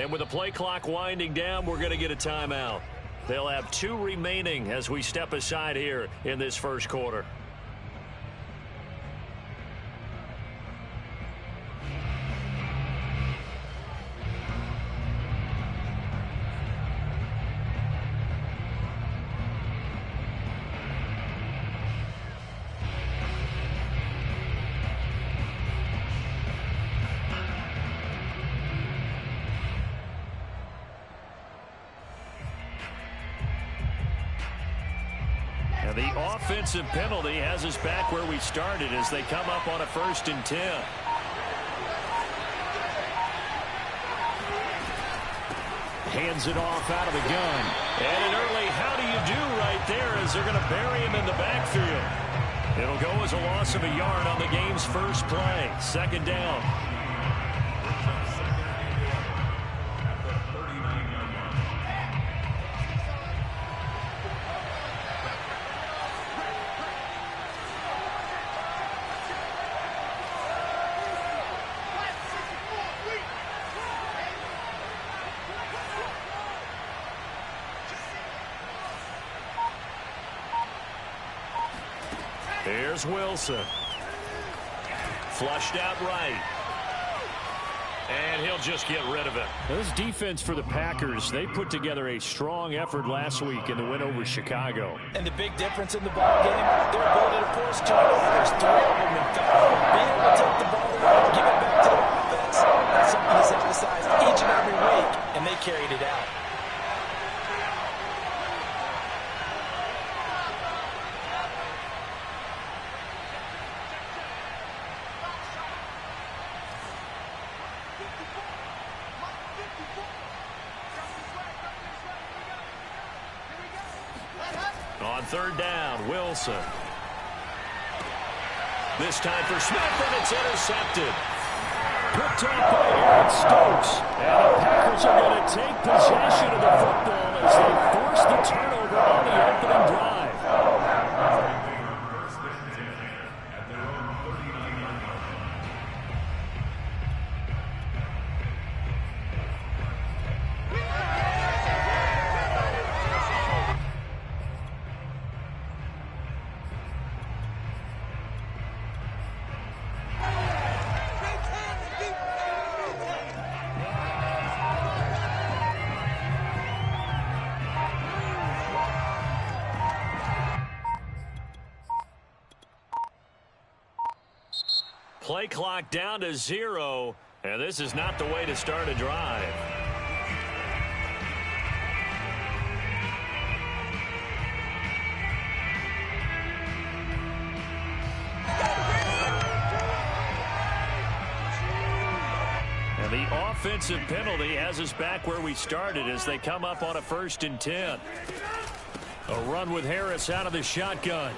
And with the play clock winding down, we're going to get a timeout. They'll have 2 remaining as we step aside here in this first quarter. And the offensive penalty has us back where we started as they come up on a 1st and 10. Hands it off out of the gun. And an early how do you do right there as they're going to bury him in the backfield. It'll go as a loss of a yard on the game's first play. 2nd down. Here's Wilson. Flushed out right. And he'll just get rid of it. This defense for the Packers, they put together a strong effort last week in the win over Chicago. And the big difference in the ball game, their ability to force turnovers. 3 of them, in fact. Being able to take the ball away, give it back to the offense, that's something that's emphasized each and every week, and they carried it out. On 3rd down, Wilson. This time for Smith, and it's intercepted. Picked up by Aaron Stokes. And the Packers are going to take possession of the football as they force the turnover on the opening drive. Play clock down to 0, and this is not the way to start a drive. And the offensive penalty has us back where we started as they come up on a 1st and 10. A run with Harris out of the shotgun.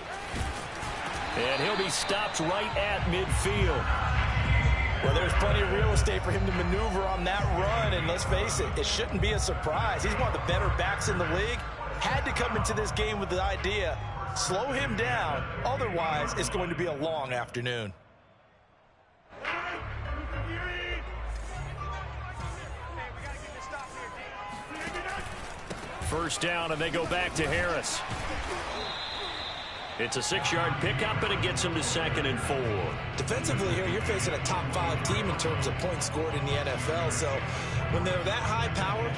And he'll be stopped right at midfield. Well, there's plenty of real estate for him to maneuver on that run, and let's face it, it shouldn't be a surprise. He's one of the better backs in the league. Had to come into this game with the idea, slow him down, otherwise it's going to be a long afternoon. First down, and they go back to Harris. It's a 6-yard pickup, and it gets him to 2nd and 4. Defensively here, you're facing a top 5 team in terms of points scored in the NFL. So when they're that high powered,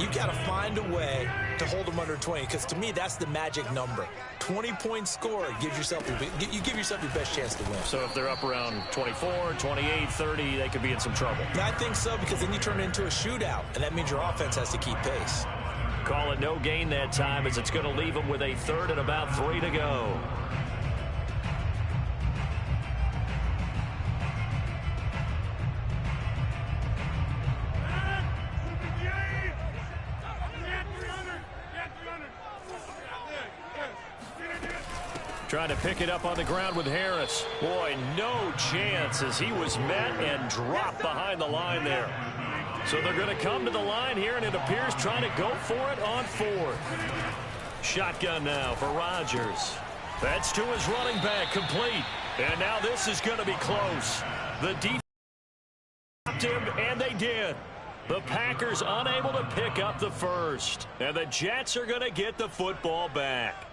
you got to find a way to hold them under 20. Because to me, that's the magic number. 20 points scored gives yourself you give yourself your best chance to win. So if they're up around 24, 28, 30, they could be in some trouble. I think so, because then you turn it into a shootout, and that means your offense has to keep pace. Call it no gain that time as it's going to leave them with a 3rd and about 3 to go. Trying to pick it up on the ground with Harris. Boy, no chance as he was met and dropped behind the line there. So they're going to come to the line here, and it appears trying to go for it on 4th. Shotgun now for Rodgers. That's to his running back, complete. And now this is going to be close. The defense stopped him, and they did. The Packers unable to pick up the first. And the Jets are going to get the football back.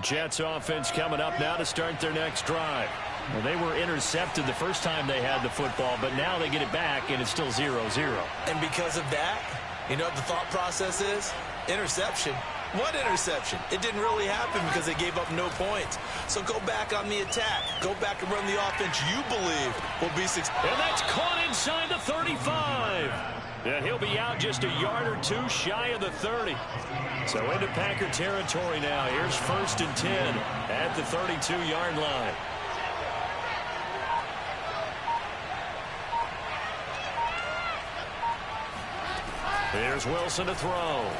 Jets offense coming up now to start their next drive. Well, they were intercepted the first time they had the football, but now they get it back, and it's still 0-0. And because of that, you know what the thought process is? Interception. What interception? It didn't really happen because they gave up no points. So go back on the attack. Go back and run the offense you believe will be successful. And that's caught inside the 35. And he'll be out just a yard or two shy of the 30. So into Packer territory now. Here's 1st and 10 at the 32-yard line. Here's Wilson to throw.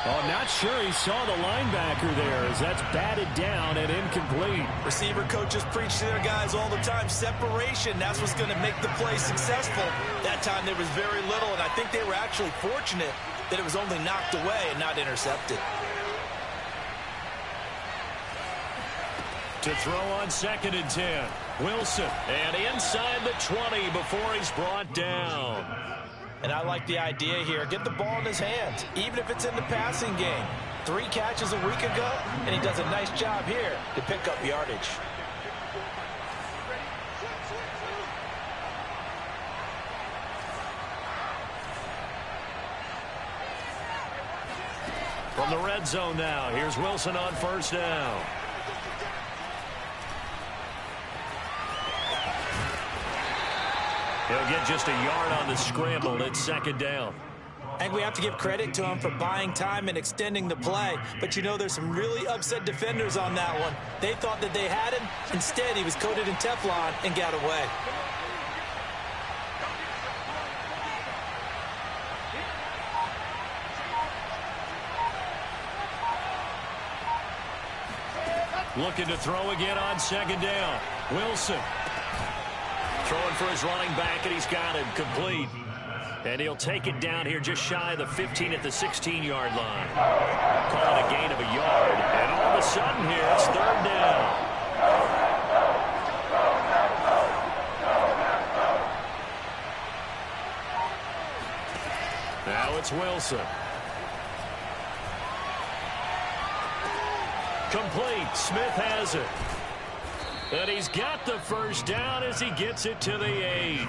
Oh, not sure he saw the linebacker there as that's batted down and incomplete. Receiver coaches preach to their guys all the time. Separation, that's what's going to make the play successful. That time there was very little, and I think they were actually fortunate that it was only knocked away and not intercepted. To throw on 2nd and 10. Wilson, and inside the 20 before he's brought down. And I like the idea here. Get the ball in his hands, even if it's in the passing game. 3 catches a week ago, and he does a nice job here to pick up yardage. From the red zone now, here's Wilson on 1st down. He'll get just a yard on the scramble. It's 2nd down. I think we have to give credit to him for buying time and extending the play. But, you know, there's some really upset defenders on that one. They thought that they had him. Instead, he was coated in Teflon and got away. Looking to throw again on 2nd down. Wilson. Throwing for his running back, and he's got him complete. And he'll take it down here just shy of the 15 at the 16-yard line. Call it a gain of a yard. And all of a sudden here, it's 3rd down. Now it's Wilson. Complete. Smith has it. And he's got the 1st down as he gets it to the 8.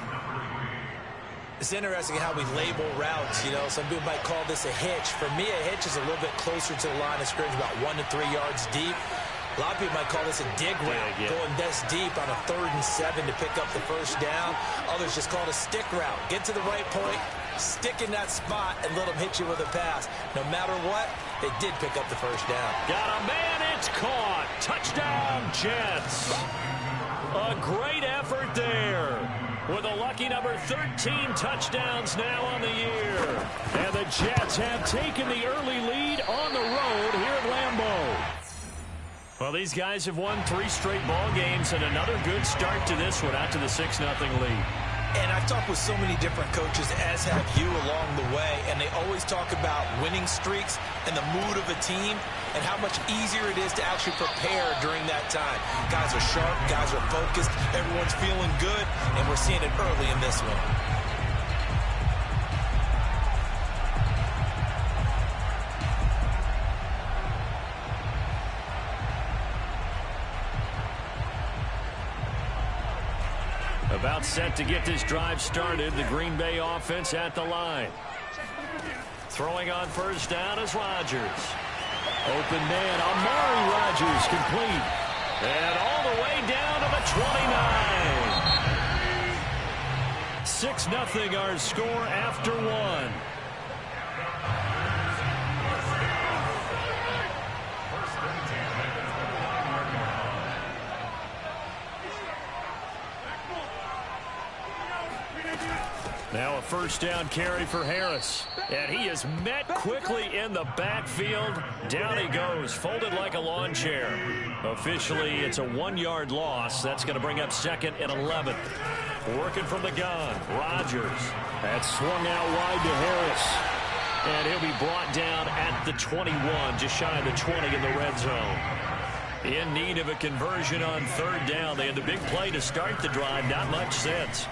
It's interesting how we label routes. You know, some people might call this a hitch. For me, a hitch is a little bit closer to the line of scrimmage, about 1 to 3 yards deep. A lot of people might call this a dig route, going this deep on a 3rd and 7 to pick up the 1st down. Others just call it a stick route. Get to the right point, stick in that spot, and let them hit you with a pass. No matter what, they did pick up the 1st down. Got a man, it's caught. Touchdown, Jets. A great effort there. With a lucky number 13 touchdowns now on the year. And the Jets have taken the early lead on the road here at Lambeau. Well, these guys have won 3 straight ball games and another good start to this one out to the 6-0 lead. And I've talked with so many different coaches, as have you, along the way, and they always talk about winning streaks and the mood of a team and how much easier it is to actually prepare during that time. Guys are sharp, guys are focused, everyone's feeling good, and we're seeing it early in this one. About set to get this drive started. The Green Bay offense at the line. Throwing on 1st down is Rodgers. Open man, Amari Rodgers complete. And all the way down to the 29. 6-0 our score after 1. Now a 1st down carry for Harris. And he is met quickly in the backfield. Down he goes, folded like a lawn chair. Officially, it's a 1-yard loss. That's going to bring up 2nd and 11. Working from the gun, Rodgers. That's swung out wide to Harris. And he'll be brought down at the 21, just shy of the 20 in the red zone. In need of a conversion on third down. They had the big play to start the drive. Not much since.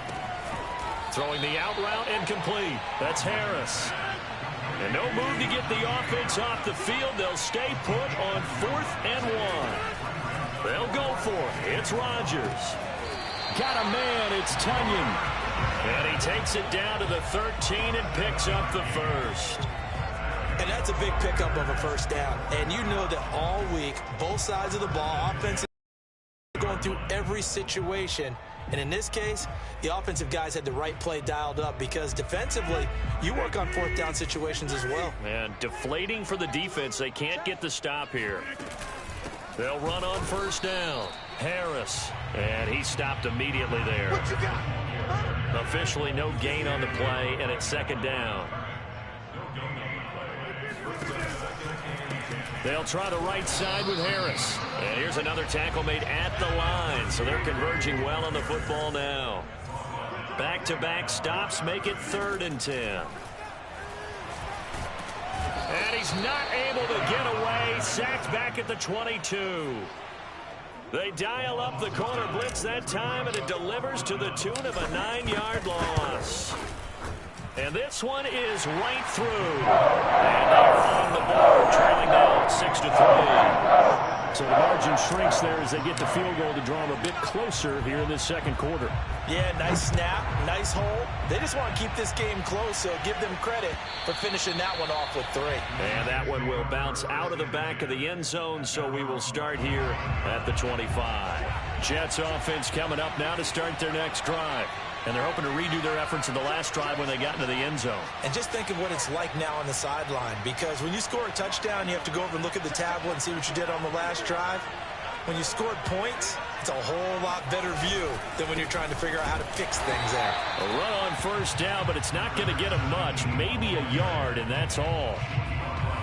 Throwing the out route incomplete. That's Harris. And no move to get the offense off the field. They'll stay put on 4th and 1. They'll go for it. It's Rodgers. Got a man. It's Tunyon. And he takes it down to the 13 and picks up the first. And that's a big pickup of a first down. And you know that all week, both sides of the ball, offensive, going through every situation. And in this case, the offensive guys had the right play dialed up because defensively, you work on 4th down situations as well. And deflating for the defense. They can't get the stop here. They'll run on first down. Harris. And he stopped immediately there. What you got? Officially no gain on the play, and it's 2nd down. They'll try the right side with Harris. And here's another tackle made at the line, so they're converging well on the football now. Back-to-back stops make it 3rd and 10. And he's not able to get away. Sacked back at the 22. They dial up the corner blitz that time, and it delivers to the tune of a 9-yard loss. And this one is right through. And they're on the board, trailing now 6-3. So the margin shrinks there as they get the field goal to draw them a bit closer here in this 2nd quarter. Yeah, nice snap, nice hole. They just want to keep this game close, so give them credit for finishing that one off with 3. And that one will bounce out of the back of the end zone, so we will start here at the 25. Jets offense coming up now to start their next drive. And they're hoping to redo their efforts in the last drive when they got into the end zone. And just think of what it's like now on the sideline, because when you score a touchdown, you have to go over and look at the tablet and see what you did on the last drive. When you scored points, it's a whole lot better view than when you're trying to figure out how to fix things there. A run on first down, but it's not going to get them much, maybe a yard, and that's all.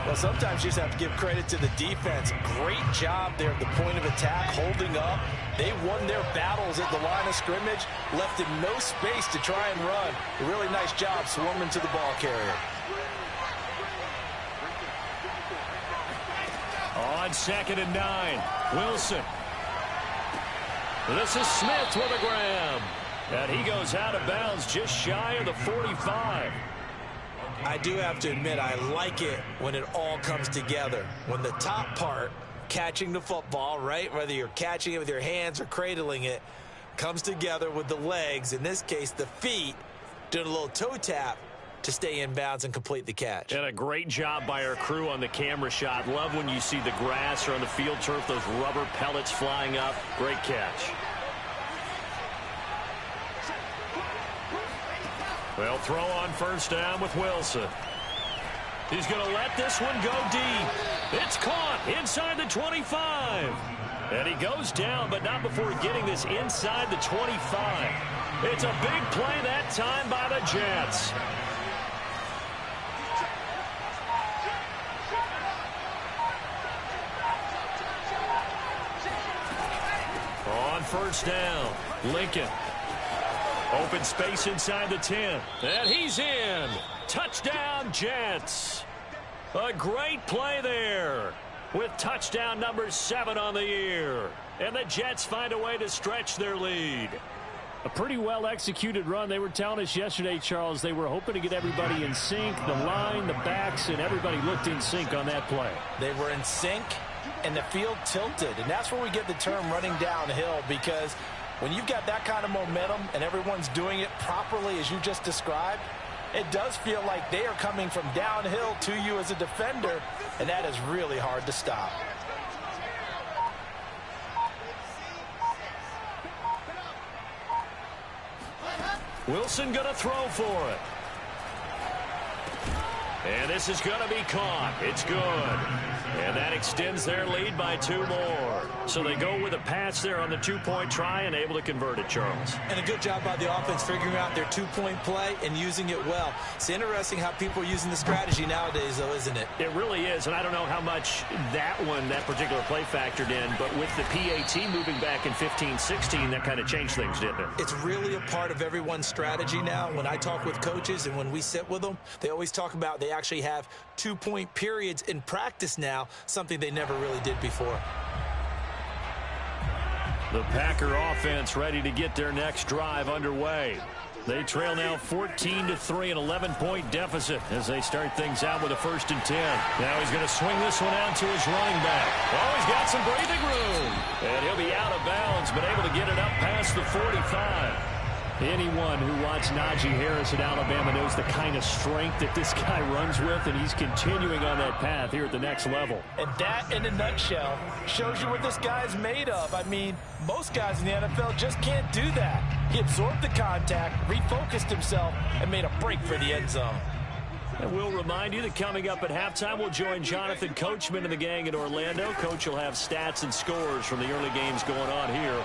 Well, sometimes you just have to give credit to the defense. Great job there at the point of attack, holding up. They won their battles at the line of scrimmage, left him no space to try and run. A really nice job swarming to the ball carrier. On 2nd and 9, Wilson. This is Smith with a grab. And he goes out of bounds just shy of the 45. I do have to admit, I like it when it all comes together. When the top part, catching the football, right, whether you're catching it with your hands or cradling it, comes together with the legs, in this case the feet, doing a little toe tap to stay in bounds and complete the catch. And a great job by our crew on the camera shot. Love when you see the grass or on the field turf, those rubber pellets flying up. Great catch. They'll throw on first down with Wilson. He's going to let this one go deep. It's caught inside the 25. And he goes down, but not before getting this inside the 25. It's a big play that time by the Jets. On first down, Lincoln. Open space inside the 10. And he's in. Touchdown, Jets. A great play there with touchdown number 7 on the year. And the Jets find a way to stretch their lead. A pretty well-executed run. They were telling us yesterday, Charles, they were hoping to get everybody in sync, the line, the backs, and everybody looked in sync on that play. They were in sync, and the field tilted. And that's where we get the term running downhill, because when you've got that kind of momentum and everyone's doing it properly as you just described, it does feel like they are coming from downhill to you as a defender, and that is really hard to stop. Wilson going to throw for it. And this is going to be caught. It's good. And that extends their lead by 2 more. So they go with a pass there on the 2-point try and able to convert it, Charles. And a good job by the offense figuring out their 2-point play and using it well. It's interesting how people are using the strategy nowadays, though, isn't it? It really is, and I don't know how much that particular play factored in, but with the PAT moving back in 15-16, that kind of changed things, didn't it? It's really a part of everyone's strategy now. When I talk with coaches and when we sit with them, they always talk about they They actually have 2-point periods in practice now, something they never really did before. The Packer offense ready to get their next drive underway. They trail now 14-3, an 11-point deficit as they start things out with a 1st and 10. Now he's going to swing this one out to his running back. Oh, he's got some breathing room. And he'll be out of bounds, but able to get it up past the 45. Anyone who watched Najee Harris at Alabama knows the kind of strength that this guy runs with, and he's continuing on that path here at the next level. And that, in a nutshell, shows you what this guy's made of. I mean, most guys in the NFL just can't do that. He absorbed the contact, refocused himself, and made a break for the end zone. And we'll remind you that coming up at halftime, we'll join Jonathan Coachman and the gang in Orlando. Coach will have stats and scores from the early games going on here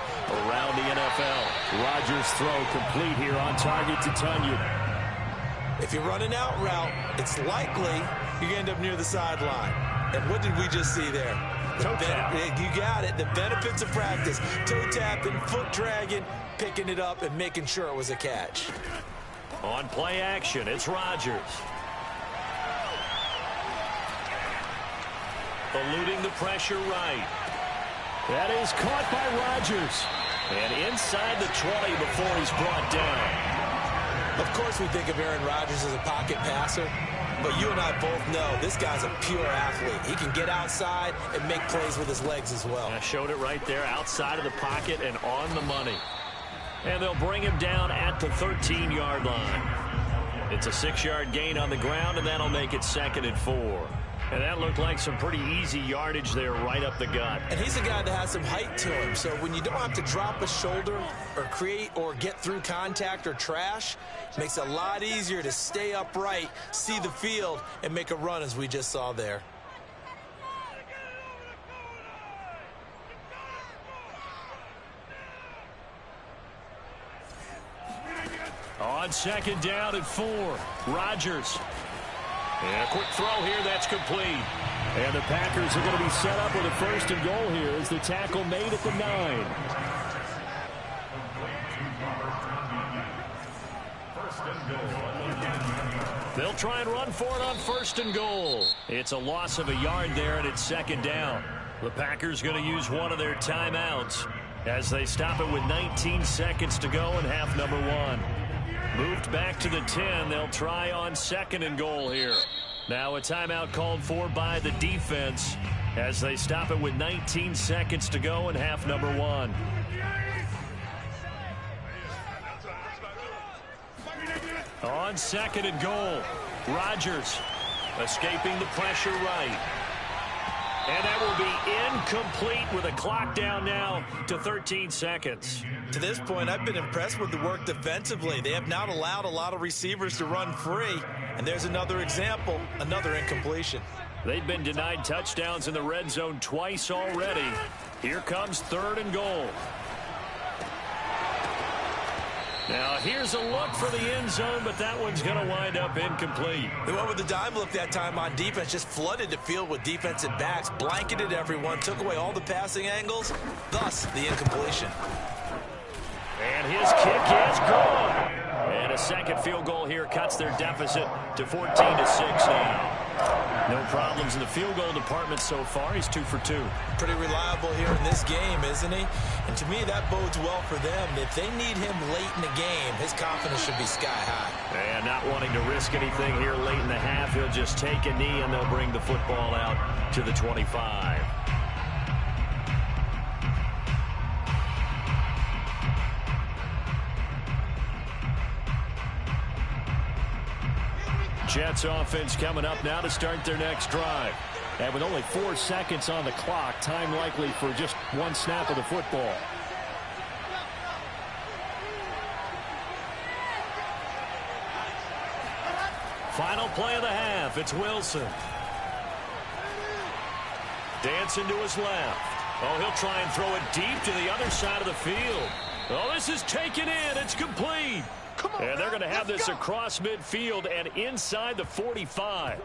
around the NFL. Rodgers' throw complete here on target to Tunyon. If you run an out route, it's likely you end up near the sideline. And what did we just see there? Toe tap. You got it. The benefits of practice. Toe tapping, foot dragging, picking it up, and making sure it was a catch. On play action, it's Rodgers. Eluding the pressure right. That is caught by Rodgers. And inside the 20 before he's brought down. Of course we think of Aaron Rodgers as a pocket passer, but you and I both know this guy's a pure athlete. He can get outside and make plays with his legs as well. I showed it right there, outside of the pocket and on the money. And they'll bring him down at the 13-yard line. It's a 6-yard gain on the ground, and that'll make it 2nd and 4. And that looked like some pretty easy yardage there right up the gut. And he's a guy that has some height to him. So when you don't have to drop a shoulder or create or get through contact or trash, it makes it a lot easier to stay upright, see the field, and make a run as we just saw there. On 2nd down and 4, Rodgers. And a quick throw here, that's complete. And the Packers are going to be set up with a 1st and goal here as the tackle made at the 9. They'll try and run for it on 1st and goal. It's a loss of a yard there, and it's 2nd down. The Packers going to use one of their timeouts as they stop it with 19 seconds to go in half number 1. Moved back to the 10. They'll try on 2nd and goal here. Now a timeout called for by the defense as they stop it with 19 seconds to go in half number 1. On 2nd and goal, Rodgers escaping the pressure right. And that will be incomplete with a clock down now to 13 seconds. To this point, I've been impressed with the work defensively. They have not allowed a lot of receivers to run free. And there's another example, another incompletion. They've been denied touchdowns in the red zone twice already. Here comes 3rd and goal. Now, here's a look for the end zone, but that one's going to wind up incomplete. They went with the dime look that time on defense, just flooded the field with defensive backs, blanketed everyone, took away all the passing angles, thus the incompletion. And his kick is gone. And a 2nd field goal here cuts their deficit to 14-6 now. No problems in the field goal department so far. He's 2 for 2. Pretty reliable here in this game, isn't he? And to me, that bodes well for them. If they need him late in the game, his confidence should be sky high. And not wanting to risk anything here late in the half, he'll just take a knee and they'll bring the football out to the 25. Jets offense coming up now to start their next drive. And with only 4 seconds on the clock, time likely for just one snap of the football. Final play of the half. It's Wilson. Dancing to his left. Oh, he'll try and throw it deep to the other side of the field. Oh, this is taken in. It's complete. And they're going to have this across midfield and inside the 45.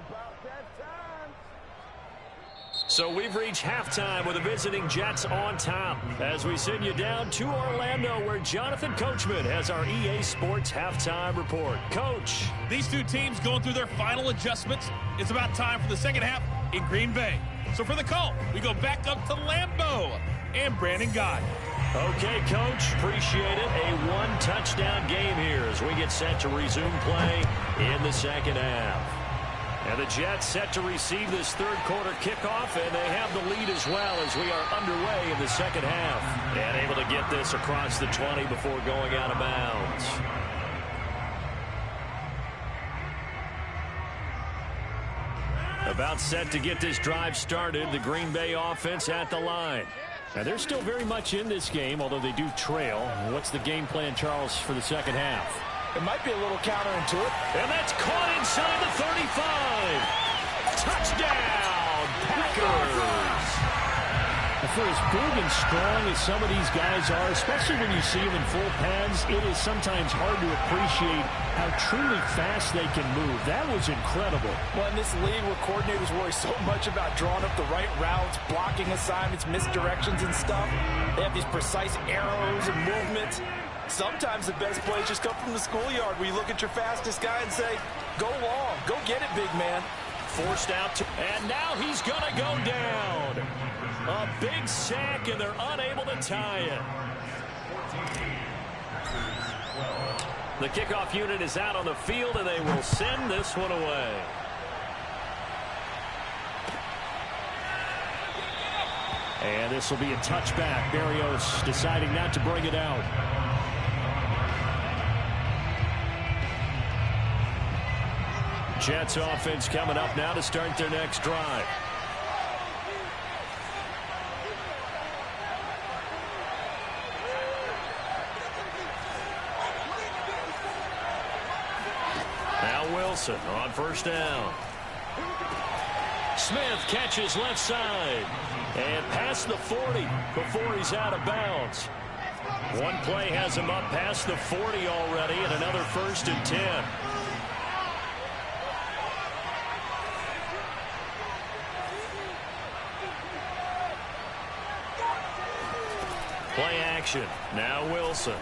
So we've reached halftime with the visiting Jets on top as we send you down to Orlando where Jonathan Coachman has our EA Sports halftime report. Coach. These two teams going through their final adjustments. It's about time for the second half in Green Bay. So for the call, we go back up to Lambeau and Brandon Guy. Okay, Coach. Appreciate it. A one-touchdown game here as we get set to resume play in the second half. And the Jets set to receive this third quarter kickoff, and they have the lead as well as we are underway in the second half. And able to get this across the 20 before going out of bounds. About set to get this drive started, the Green Bay offense at the line. Now, they're still very much in this game, although they do trail. What's the game plan, Charles, for the second half? It might be a little counterintuitive. And that's caught inside the 35. Touchdown, Packers. For as big and strong as some of these guys are, especially when you see them in full pads, it is sometimes hard to appreciate how truly fast they can move. That was incredible. Well, in this league where coordinators worry so much about drawing up the right routes, blocking assignments, misdirections and stuff, they have these precise arrows and movements. Sometimes the best plays just come from the schoolyard where you look at your fastest guy and say, go long, go get it, big man. Forced out, and now he's going to go down. A big sack, and they're unable to tie it. The kickoff unit is out on the field, and they will send this one away. And this will be a touchback. Berrios deciding not to bring it out. Jets offense coming up now to start their next drive. Now Wilson on first down. Smith catches left side and past the 40 before he's out of bounds. One play has him up past the 40 already, and another 1st and 10. Play action. Now Wilson.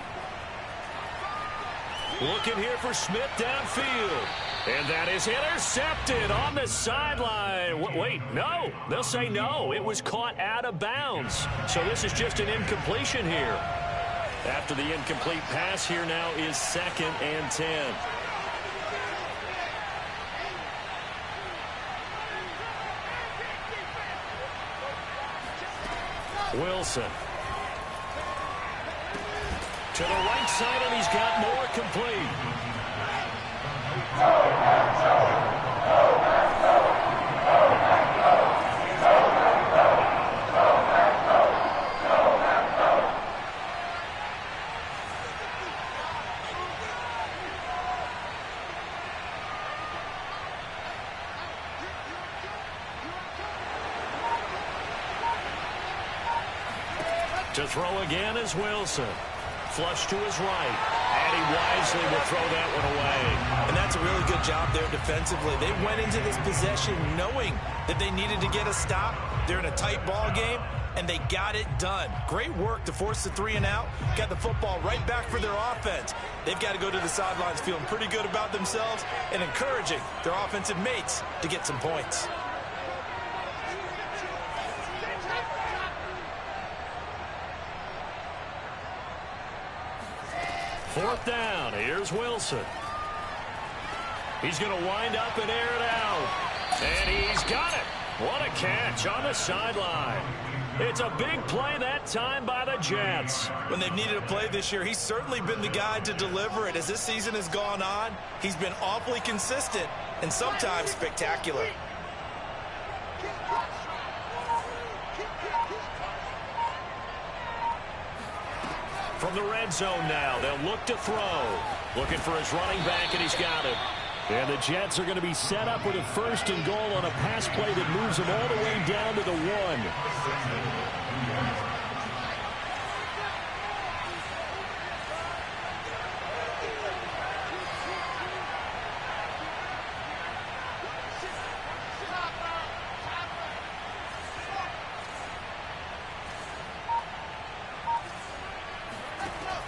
Looking here for Smith downfield. And that is intercepted on the sideline. Wait, no. They'll say no. It was caught out of bounds. So this is just an incompletion here. After the incomplete pass, here now is 2nd and 10. Wilson. To the right side, and he's got more complete. To throw again is Wilson. Flush to his right, and he wisely will throw that one away. And that's a really good job there defensively. They went into this possession knowing that they needed to get a stop. They're in a tight ball game, and they got it done. Great work to force the 3 and out. Got the football right back for their offense. They've got to go to the sidelines feeling pretty good about themselves and encouraging their offensive mates to get some points. Fourth down. Here's Wilson. He's going to wind up and air it out. And he's got it. What a catch on the sideline. It's a big play that time by the Jets. When they've needed a play this year, he's certainly been the guy to deliver it. As this season has gone on, he's been awfully consistent and sometimes spectacular. From the red zone now, they'll look to throw. Looking for his running back, and he's got it. And the Jets are going to be set up with a 1st and goal on a pass play that moves them all the way down to the 1.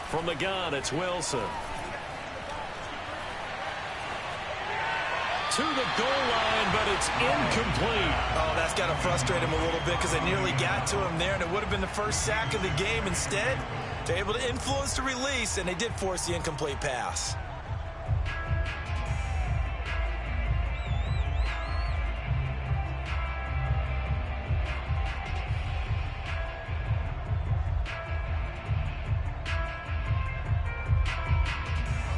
From the gun, it's Wilson. To the goal line, but it's incomplete. Oh, that's got to frustrate him a little bit because they nearly got to him there, and it would have been the first sack of the game. Instead, they're able to influence the release, and they did force the incomplete pass.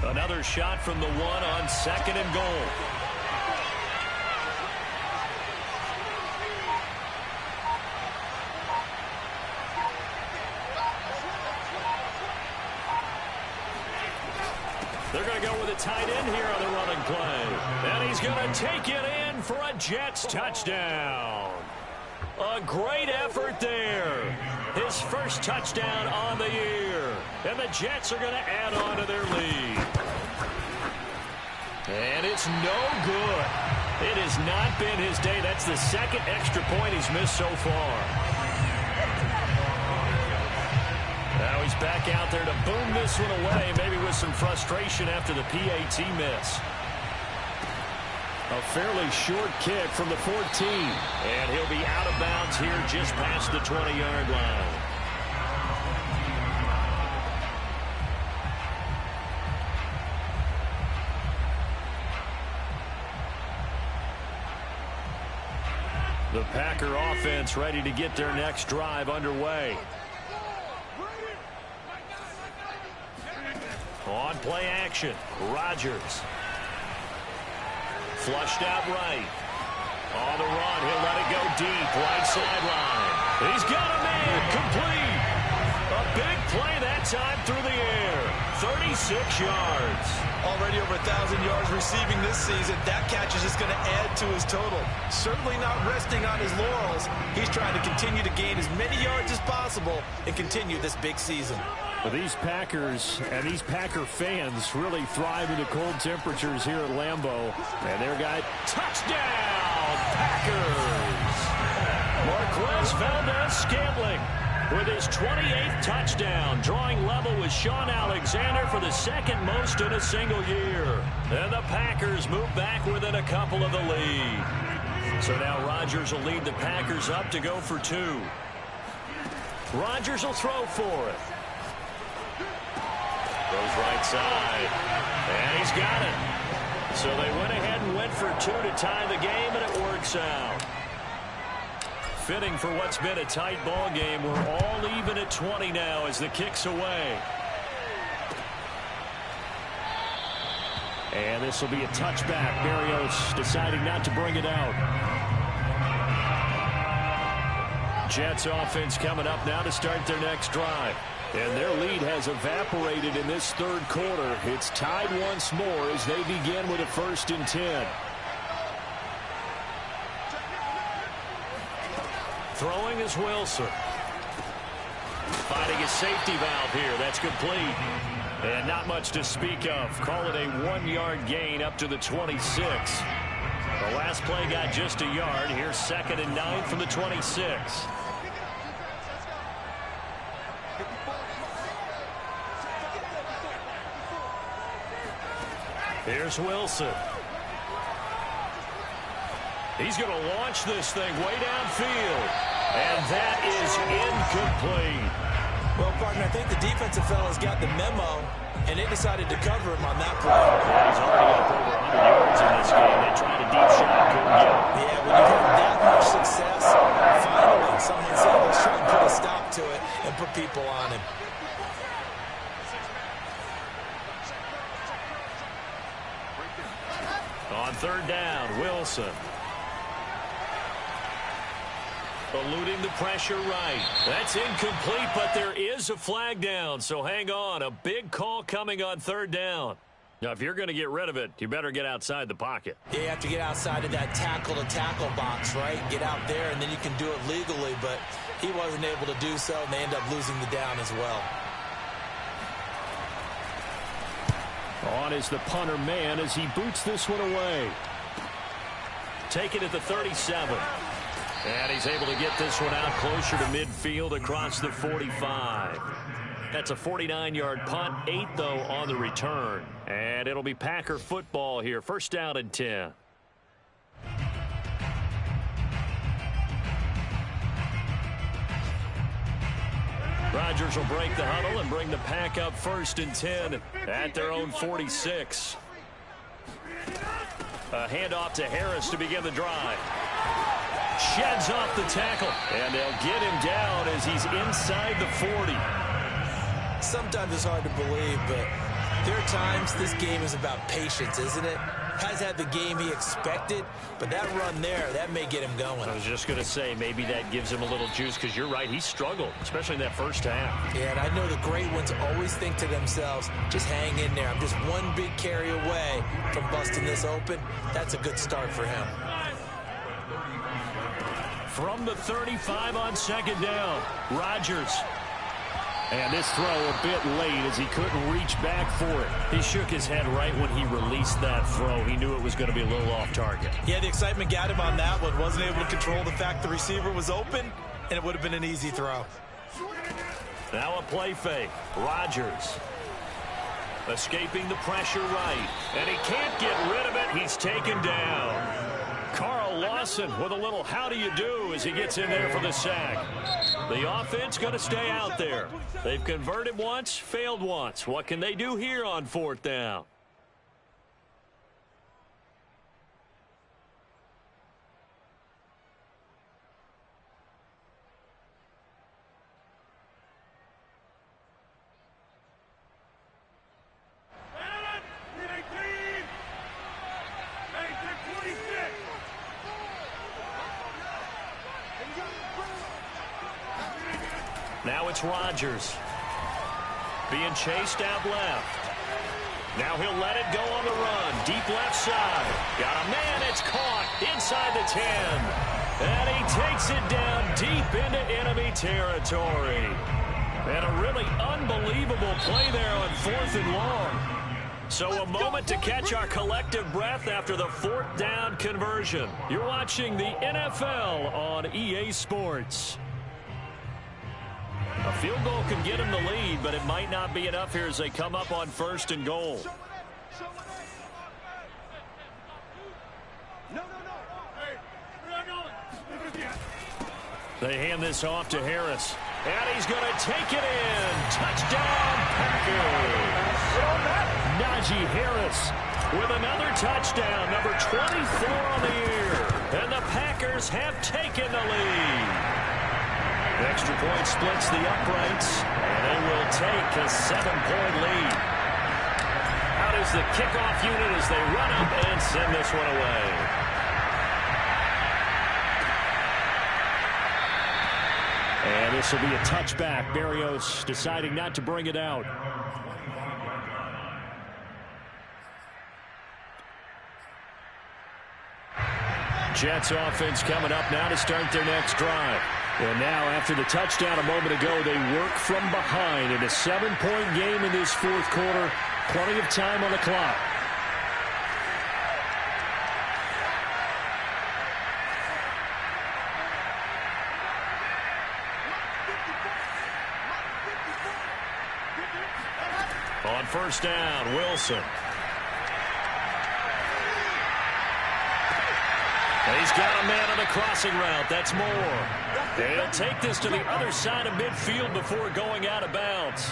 Another shot from the one on 2nd and goal. They're going to go with a tight end here on the running play. And he's going to take it in for a Jets touchdown. A great effort there. His first touchdown on the year. And the Jets are going to add on to their lead. And it's no good. It has not been his day. That's the second extra point he's missed so far. Now he's back out there to boom this one away, maybe with some frustration after the PAT miss. A fairly short kick from the 14. And he'll be out of bounds here just past the 20-yard line. The Packer offense ready to get their next drive underway. On play action, Rodgers. Flushed out right. On the run, he'll let it go deep, right sideline. He's got a man, complete. A big play that time through the air. 36 yards. Already over 1,000 yards receiving this season. That catch is just going to add to his total. Certainly not resting on his laurels. He's trying to continue to gain as many yards as possible and continue this big season. Well, these Packers and these Packer fans really thrive in the cold temperatures here at Lambeau. And their guy, touchdown, Packers. Marquez Valdez-Scantling with his 28th touchdown, drawing level with Sean Alexander for the second most in a single year. And the Packers move back within a couple of the lead. So now Rodgers will lead the Packers up to go for 2. Rodgers will throw for it. Goes right side. And he's got it. So they went ahead and went for 2 to tie the game, and it works out. Fitting for what's been a tight ball game. We're all even at 20 now as the kick's away. And this will be a touchback. Berrios deciding not to bring it out. Jets offense coming up now to start their next drive. And their lead has evaporated in this third quarter. It's tied once more as they begin with a 1st and 10. Throwing is Wilson. Finding a safety valve here. That's complete. And not much to speak of. Call it a 1-yard gain up to the 26. The last play got just a yard. Here's 2nd and 9 from the 26. Here's Wilson. He's going to launch this thing way downfield. And that is incomplete. Well, partner, I think the defensive fella's got the memo, and they decided to cover him on that play. Yeah, he's already up over 100 yards in this game. They tried a deep shot, couldn't get it. Yeah, when you've had that much success, finally someone said, let's try and put a stop to it and put people on him. On 3rd down, Wilson. Eluding the pressure right. That's incomplete, but there is a flag down, so hang on. A big call coming on 3rd down. Now, if you're going to get rid of it, you better get outside the pocket. Yeah, you have to get outside of that tackle-to-tackle box, right? Get out there, and then you can do it legally, but he wasn't able to do so, and they end up losing the down as well. On is the punter man as he boots this one away. Take it at the 37. And he's able to get this one out closer to midfield across the 45. That's a 49-yard punt, 8, though, on the return. And it'll be Packer football here. First down and 10. Rodgers will break the huddle and bring the Pack up first and 10 at their own 46. A handoff to Harris to begin the drive. Sheds off the tackle, and they'll get him down as he's inside the 40. Sometimes it's hard to believe, but there are times this game is about patience, isn't it? Has had the game he expected, but that run there, that may get him going. I was just going to say, maybe that gives him a little juice, because you're right, he struggled, especially in that first half. Yeah, and I know the great ones always think to themselves, just hang in there. I'm just one big carry away from busting this open. That's a good start for him. From the 35 on second down, Rodgers. And this throw a bit late as he couldn't reach back for it. He shook his head right when he released that throw. He knew it was going to be a little off target. Yeah, the excitement got him on that one. Wasn't able to control the fact the receiver was open, and it would have been an easy throw. Now a play fake. Rodgers escaping the pressure right. And he can't get rid of it. He's taken down. Carl Lawson with a little how do you do as he gets in there for the sack. The offense going to stay out there. They've converted once, failed once. What can they do here on fourth down? Now it's Rodgers being chased out left. Now he'll let it go on the run. Deep left side. Got a man. It's caught inside the 10. And he takes it down deep into enemy territory. And a really unbelievable play there on 4th and long. So a moment to catch our collective breath after the 4th down conversion. You're watching the NFL on EA Sports. A field goal can get him the lead, but it might not be enough here as they come up on 1st and goal. They hand this off to Harris. And he's going to take it in. Touchdown, Packers. Najee Harris with another touchdown, number 24 on the year. And the Packers have taken the lead. The extra point splits the uprights, and they will take a 7-point lead. Out is the kickoff unit as they run up and send this one away. And this will be a touchback. Berrios deciding not to bring it out. Jets offense coming up now to start their next drive. And now, after the touchdown a moment ago, they work from behind in a 7-point game in this 4th quarter. Plenty of time on the clock. On 1st down, Wilson. He's got a man on the crossing route. That's Moore. They'll take this to the other side of midfield before going out of bounds.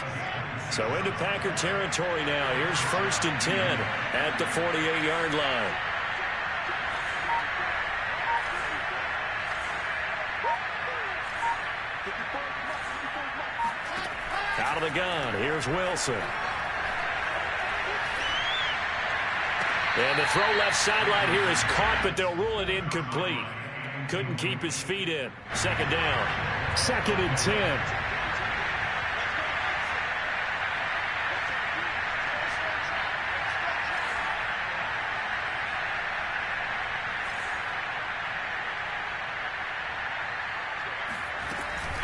So into Packer territory now. Here's 1st and 10 at the 48-yard line. Out of the gun. Here's Wilson. And the throw left sideline here is caught, but they'll rule it incomplete. Couldn't keep his feet in. 2nd down. 2nd and 10.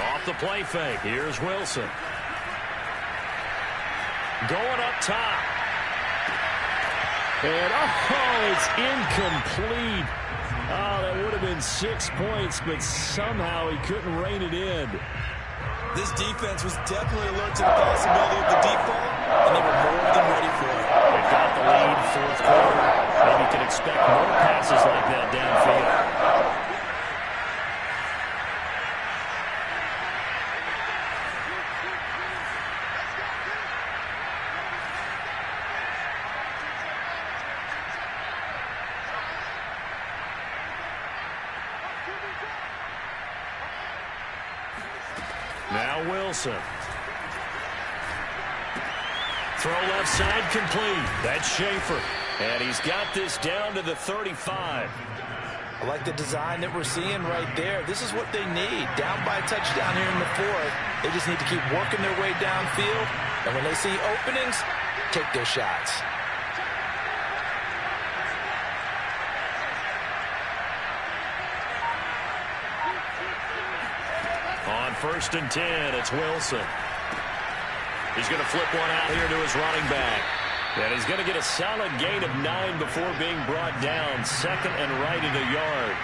Off the play fake. Here's Wilson. Going up top. And, it's incomplete. Oh, that would have been 6 points, but somehow he couldn't rein it in. This defense was definitely alert to the possibility of the deep ball, and they were more than ready for it. They've got the lead, fourth quarter. Maybe you can expect more passes like that downfield. Now Wilson. Throw left side complete. That's Schaefer. And he's got this down to the 35. I like the design that we're seeing right there. This is what they need. Down by a touchdown here in the fourth. They just need to keep working their way downfield. And when they see openings, take their shots. On 1st and 10, it's Wilson. He's going to flip one out here to his running back. And he's going to get a solid gain of 9 before being brought down. 2nd and right at a yard.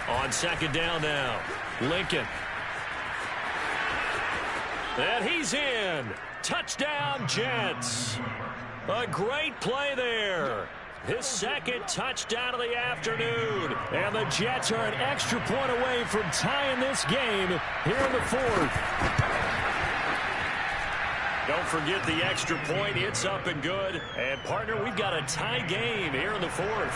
On 2nd down now, Lincoln. And he's in. Touchdown, Jets. A great play there. His 2nd touchdown of the afternoon. And the Jets are an extra point away from tying this game here in the 4th. Don't forget the extra point. It's up and good. And, partner, we've got a tie game here in the 4th.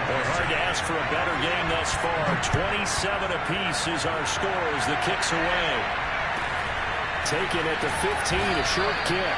Well, hard to ask for a better game thus far. 27 apiece is our score as the kick's away. Taken at the 15, a short kick.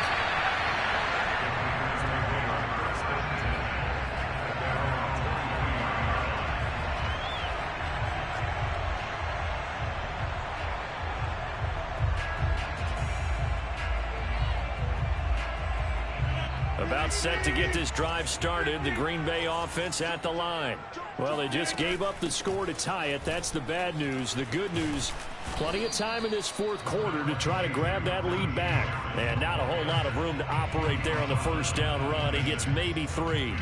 About set to get this drive started. The Green Bay offense at the line. Well, they just gave up the score to tie it. That's the bad news. The good news, plenty of time in this 4th quarter to try to grab that lead back. And not a whole lot of room to operate there on the 1st down run. He gets maybe 3.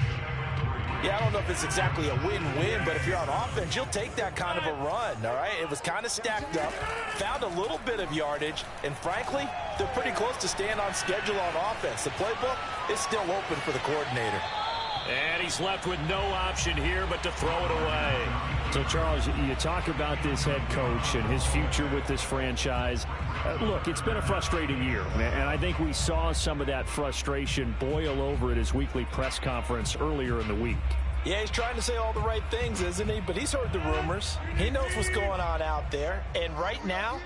Yeah, I don't know if it's exactly a win-win, but if you're on offense, you'll take that kind of a run, all right? It was kind of stacked up, found a little bit of yardage, and frankly, they're pretty close to staying on schedule on offense. The playbook is still open for the coordinator. And he's left with no option here but to throw it away. So, Charles, you talk about this head coach and his future with this franchise. Look, it's been a frustrating year, and I think we saw some of that frustration boil over at his weekly press conference earlier in the week. Yeah, he's trying to say all the right things, isn't he? But he's heard the rumors. He knows what's going on out there. And right now,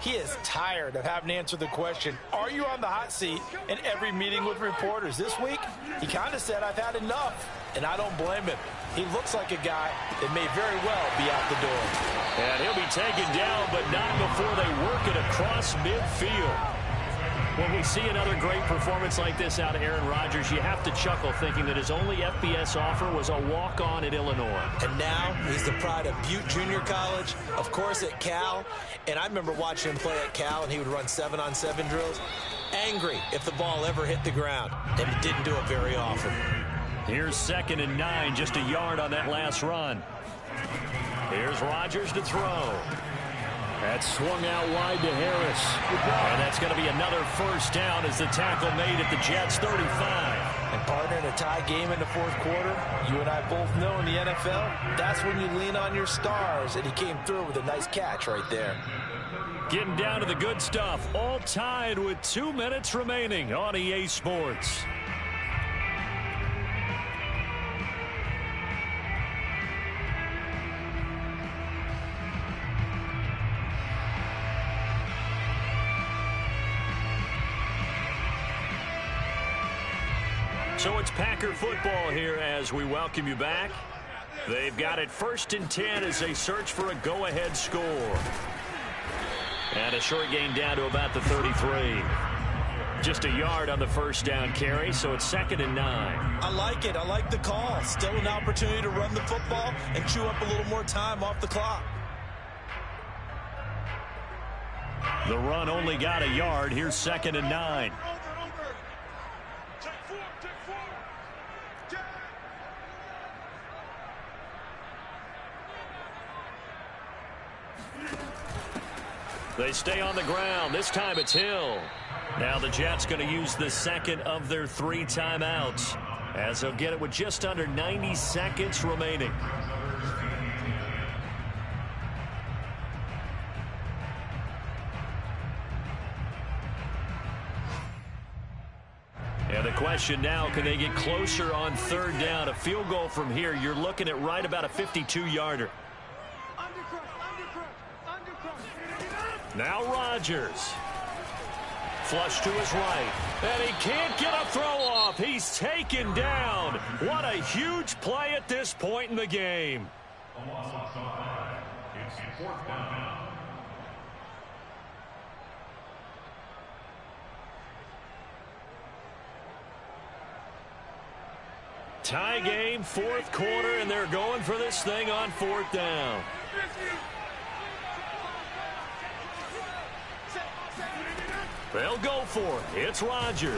he is tired of having to answer the question, are you on the hot seat in every meeting with reporters? This week, he kind of said, I've had enough. And I don't blame him. He looks like a guy that may very well be out the door. And he'll be taken down, but not before they work it across midfield. When we see another great performance like this out of Aaron Rodgers, you have to chuckle thinking that his only FBS offer was a walk-on at Illinois. And now he's the pride of Butte Junior College, of course at Cal. And I remember watching him play at Cal, and he would run 7-on-7 drills. Angry if the ball ever hit the ground, and he didn't do it very often. Here's 2nd and 9, just a yard on that last run. Here's Rodgers to throw. That's swung out wide to Harris. And that's going to be another 1st down as the tackle made at the Jets' 35. And partner, in a tie game in the 4th quarter, you and I both know in the NFL, that's when you lean on your stars. And he came through with a nice catch right there. Getting down to the good stuff. All tied with 2 minutes remaining on EA Sports. So it's Packer football here as we welcome you back. They've got it 1st and 10 as they search for a go-ahead score. And a short gain down to about the 33. Just a yard on the 1st down carry, so it's 2nd and 9. I like it. I like the call. Still an opportunity to run the football and chew up a little more time off the clock. The run only got a yard. Here's 2nd and 9. They stay on the ground. This time it's Hill. Now the Jets going to use the second of their 3 timeouts, as they'll get it with just under 90 seconds remaining. And the question now, can they get closer on 3rd down? A field goal from here, you're looking at right about a 52-yarder. Now Rodgers. Flush to his right. And he can't get a throw off. He's taken down. What a huge play at this point in the game. Tie game, 4th quarter, and they're going for this thing on 4th down. They'll go for it. It's Rodgers.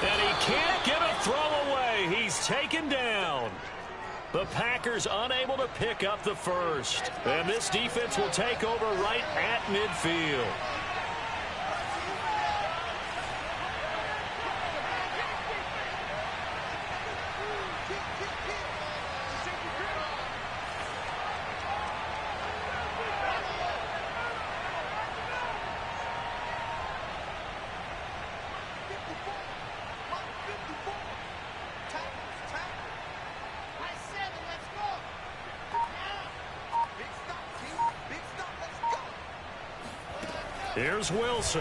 And he can't get a throw away. He's taken down. The Packers unable to pick up the first. And this defense will take over right at midfield. Here's Wilson.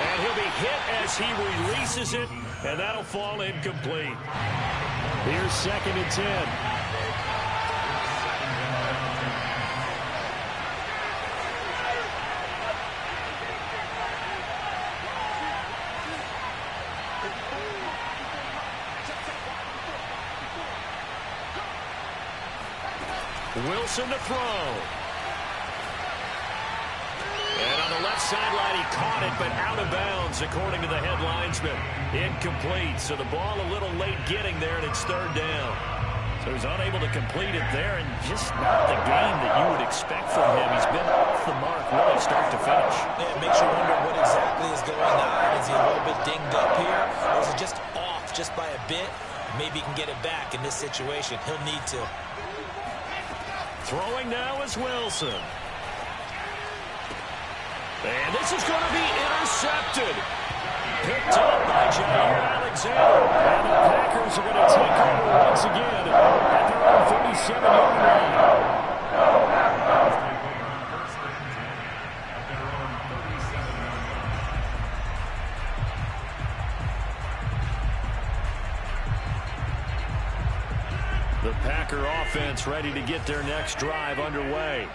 And he'll be hit as he releases it, and that'll fall incomplete. Here's 2nd and 10. Wilson to throw. And on the left sideline, he caught it, but out of bounds, according to the head linesman. Incomplete, so the ball a little late getting there, and it's 3rd down. So he's unable to complete it there, and just not the game that you would expect from him. He's been off the mark really start to finish. Yeah, it makes you wonder what exactly is going on. Is he a little bit dinged up here, or is it just off just by a bit? Maybe he can get it back in this situation. He'll need to. Throwing now is Wilson. And this is going to be intercepted. Picked up by Jair Alexander. And the Packers are going to take over once again at their own 37-yard line. The Packer offense ready to get their next drive underway.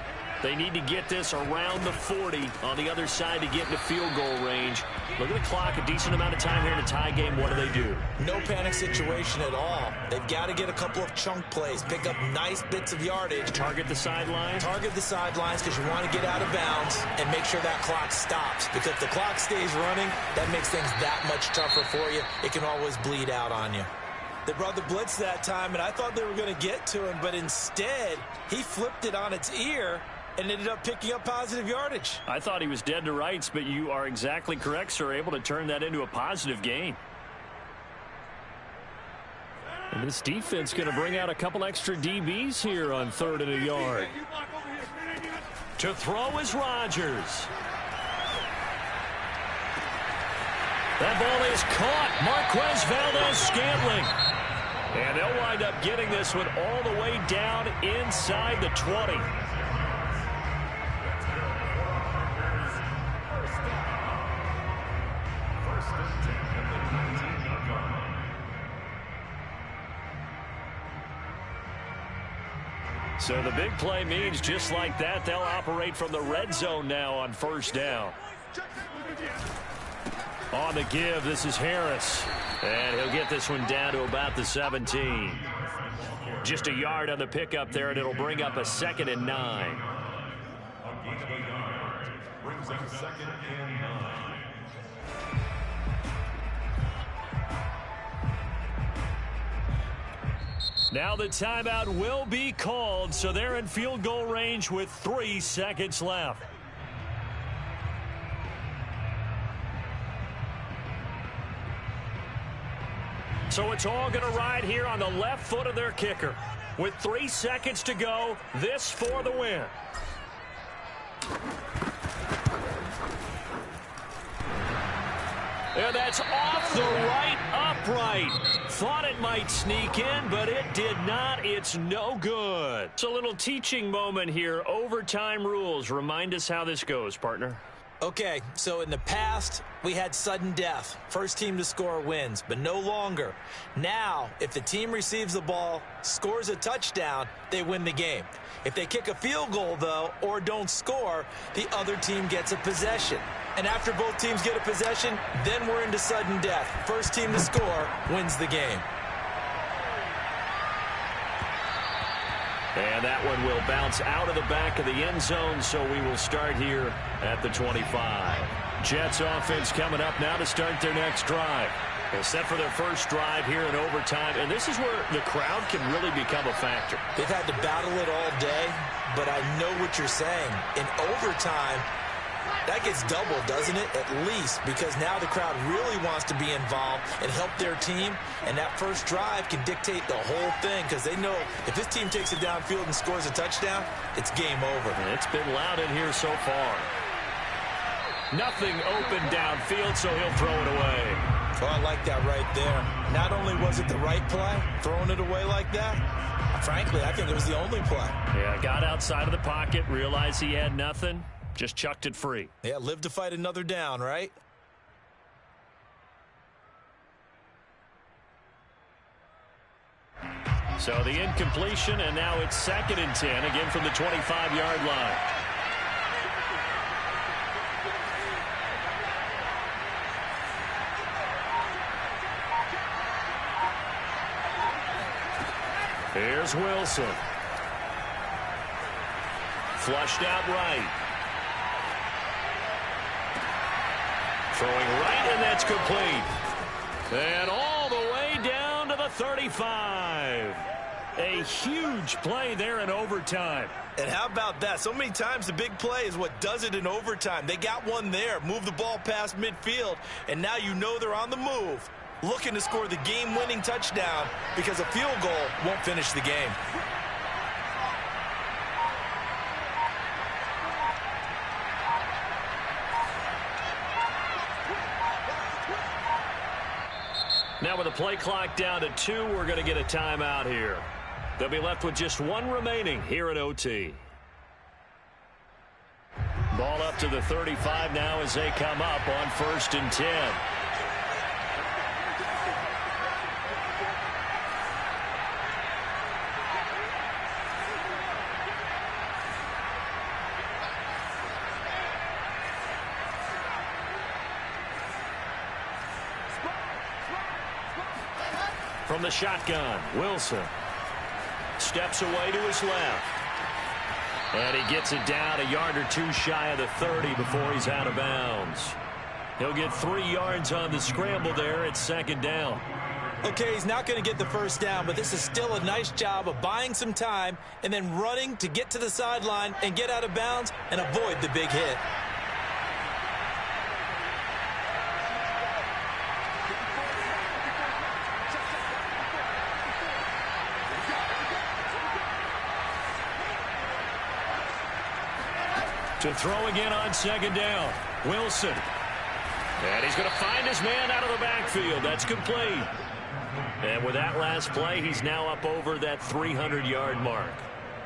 They need to get this around the 40 on the other side to get into field goal range. Look at the clock, a decent amount of time here in a tie game. What do they do? No panic situation at all. They've got to get a couple of chunk plays, pick up nice bits of yardage. Target the sidelines? Target the sidelines because you want to get out of bounds and make sure that clock stops. Because if the clock stays running, that makes things that much tougher for you. It can always bleed out on you. They brought the blitz that time, and I thought they were going to get to him, but instead, he flipped it on its ear and ended up picking up positive yardage. I thought he was dead to rights, but you are exactly correct, sir. Able to turn that into a positive gain. And this defense going to bring out a couple extra DBs here on 3rd and a yard. To throw is Rodgers. That ball is caught. Marquez Valdez-Scantling. And they'll wind up getting this one all the way down inside the 20. So the big play means just like that, they'll operate from the red zone now on 1st down. On the give, this is Harris. And he'll get this one down to about the 17. Just a yard on the pickup there, and it'll bring up a 2nd and 9. Second and 9. Now the timeout will be called, so they're in field goal range with 3 seconds left. So it's all going to ride here on the left foot of their kicker. With 3 seconds to go, this for the win. And that's off the right upright. Thought it might sneak in, but it did not. It's no good. It's a little teaching moment here. Overtime rules. Remind us how this goes, partner. Okay, so in the past, we had sudden death. First team to score wins, but no longer. Now, if the team receives the ball, scores a touchdown, they win the game. If they kick a field goal, though, or don't score, the other team gets a possession. And after both teams get a possession, then we're into sudden death. First team to score wins the game. And that one will bounce out of the back of the end zone, so we will start here at the 25. Jets offense coming up now to start their next drive. They're set for their first drive here in overtime, and this is where the crowd can really become a factor. They've had to battle it all day, but I know what you're saying. In overtime, that gets doubled, doesn't it? At least, because now the crowd really wants to be involved and help their team, and that first drive can dictate the whole thing because they know if this team takes it downfield and scores a touchdown, it's game over. And it's been loud in here so far. Nothing open downfield, so he'll throw it away. Oh, I like that right there. Not only was it the right play, throwing it away like that, frankly, I think it was the only play. Yeah, got outside of the pocket, realized he had nothing. Just chucked it free. Yeah, live to fight another down, right? So the incompletion, and now it's 2nd and 10, again from the 25-yard line. Here's Wilson. Flushed out right. Throwing right, and that's complete. And all the way down to the 35. A huge play there in overtime. And how about that? So many times the big play is what does it in overtime. They got one there, move the ball past midfield, and now you know they're on the move, looking to score the game-winning touchdown because a field goal won't finish the game. Now with the play clock down to 2, we're going to get a timeout here. They'll be left with just 1 remaining here at OT. Ball up to the 35 now as they come up on 1st and 10. From the shotgun, Wilson steps away to his left. And he gets it down a yard or 2 shy of the 30 before he's out of bounds. He'll get 3 yards on the scramble there at 2nd down. Okay, he's not going to get the first down, but this is still a nice job of buying some time and then running to get to the sideline and get out of bounds and avoid the big hit. To throw again on 2nd down, Wilson. And he's going to find his man out of the backfield. That's complete. And with that last play, he's now up over that 300-yard mark.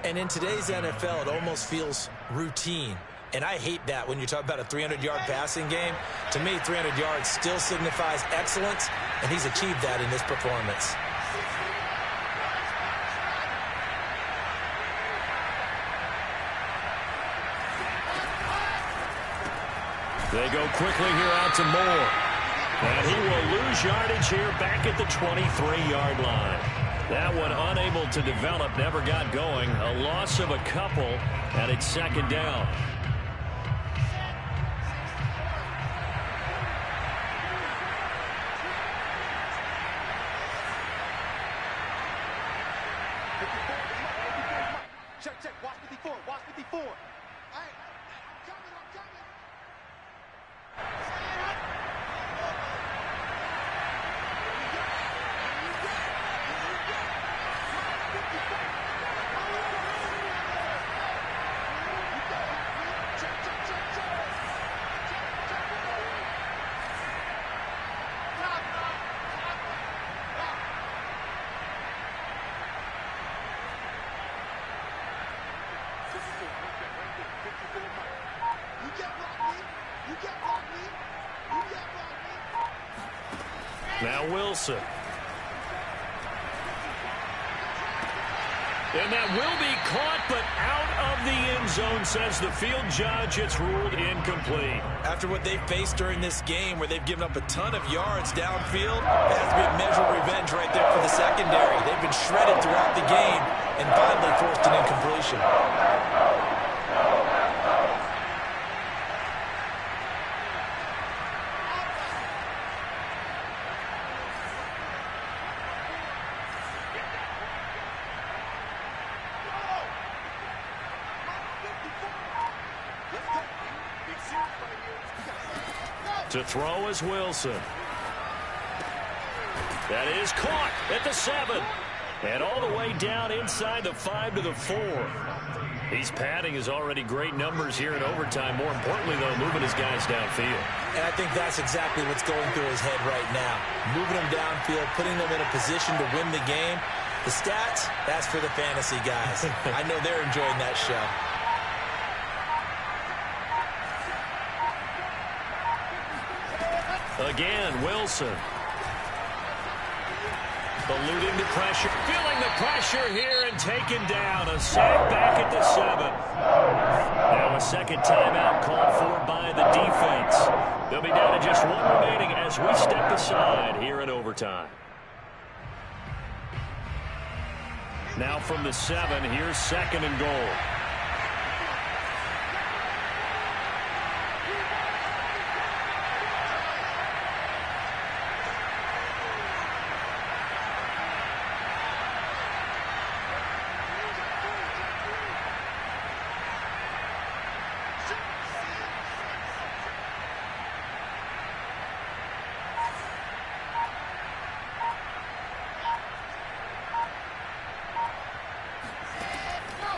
And in today's NFL, it almost feels routine. And I hate that when you talk about a 300-yard passing game. To me, 300 yards still signifies excellence, and he's achieved that in this performance. They go quickly here out to Moore. And he will lose yardage here back at the 23-yard line. That one unable to develop, never got going. A loss of a couple, and it's 2nd down. Now Wilson. And that will be caught, but out of the end zone, says the field judge. It's ruled incomplete. After what they've faced during this game, where they've given up a ton of yards downfield, it has to be a measure of revenge right there for the secondary. They've been shredded throughout the game and finally forced an incompletion. To throw is Wilson. That is caught at the 7. And all the way down inside the 5 to the 4. He's padding his already great numbers here in overtime. More importantly, though, moving his guys downfield. And I think that's exactly what's going through his head right now. Moving them downfield, putting them in a position to win the game. The stats, that's for the fantasy guys. I know they're enjoying that show. Again, Wilson. Eluding the pressure. Feeling the pressure here and taken down. A sack back at the 7. Now a second timeout called for by the defense. They'll be down to just 1 remaining as we step aside here in overtime. Now from the 7, here's 2nd and goal.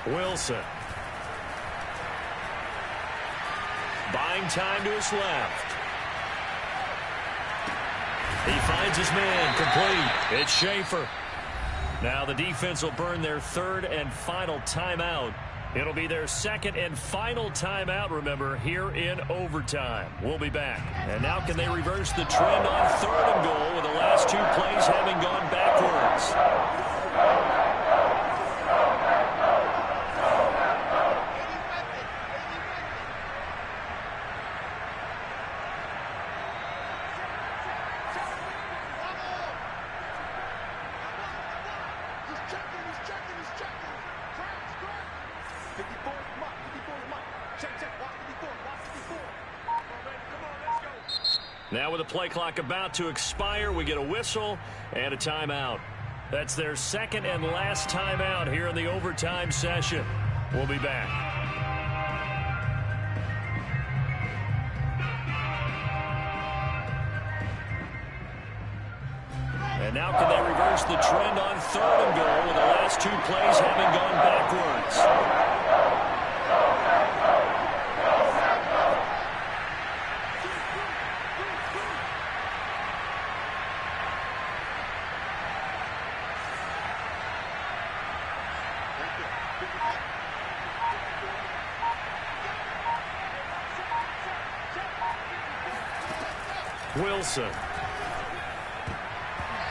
Wilson. Buying time to his left. He finds his man complete. It's Schaefer. Now the defense will burn their 3rd and final timeout. It'll be their 2nd and final timeout, remember, here in overtime. We'll be back. And now can they reverse the trend on 3rd and goal with the last 2 plays having gone backwards? Now with the play clock about to expire, we get a whistle and a timeout. That's their 2nd and last timeout here in the overtime session. We'll be back. And now can they reverse the trend on 3rd and goal with the last 2 plays having gone backwards? Wilson.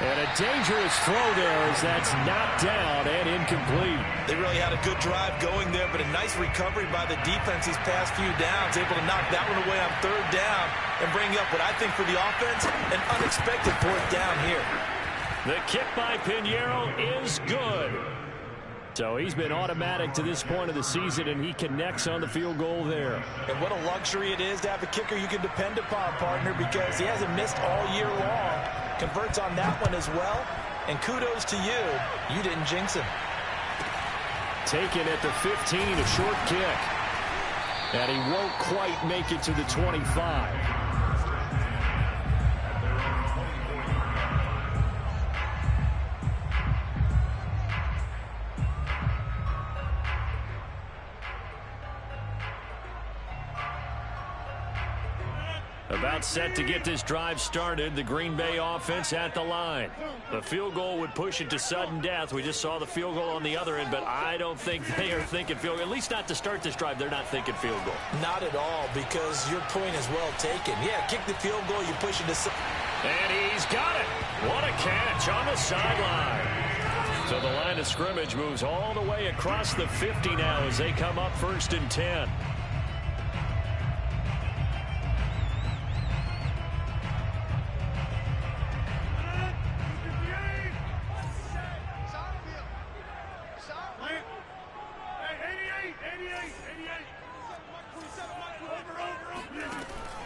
And a dangerous throw there as that's knocked down and incomplete. They really had a good drive going there, but a nice recovery by the defense these past few downs, able to knock that one away on 3rd down and bring up what I think for the offense, an unexpected 4th down here. The kick by Pinheiro is good. So he's been automatic to this point of the season, and he connects on the field goal there. And what a luxury it is to have a kicker you can depend upon, partner, because he hasn't missed all year long. Converts on that one as well. And kudos to you. You didn't jinx him. Taken at the 15, a short kick. And he won't quite make it to the 25. About set to get this drive started. The Green Bay offense at the line. The field goal would push it to sudden death. We just saw the field goal on the other end, but I don't think they are thinking field goal. At least not to start this drive. They're not thinking field goal. Not at all, because your point is well taken. Yeah, kick the field goal, you push it to... And he's got it. What a catch on the sideline. So the line of scrimmage moves all the way across the 50 now as they come up 1st and 10.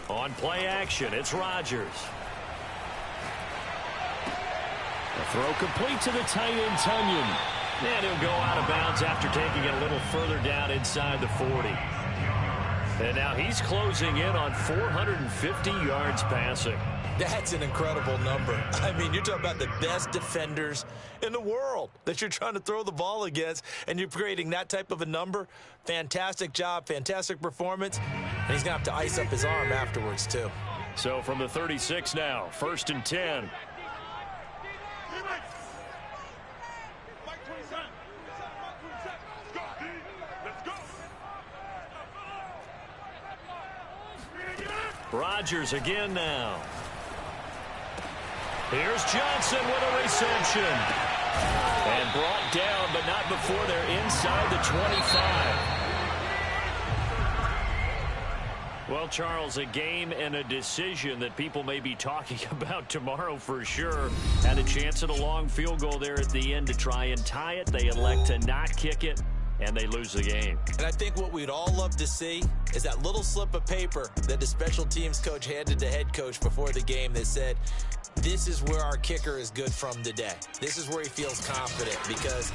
On play action, it's Rodgers. The throw complete to the tight end, Tunyon. And he'll go out of bounds after taking it a little further down inside the 40. And now he's closing in on 450 yards passing. That's an incredible number. I mean, you're talking about the best defenders in the world that you're trying to throw the ball against, and you're creating that type of a number. Fantastic job, fantastic performance. And he's going to have to ice up his arm afterwards, too. So from the 36 now, 1st and 10. Rodgers again now. Here's Johnson with a reception. And brought down, but not before they're inside the 25. Well, Charles, a game and a decision that people may be talking about tomorrow for sure. Had a chance at a long field goal there at the end to try and tie it. They elect to not kick it, and they lose the game. And I think what we'd all love to see is that little slip of paper that the special teams coach handed the head coach before the game that said, this is where our kicker is good from today. This is where he feels confident, because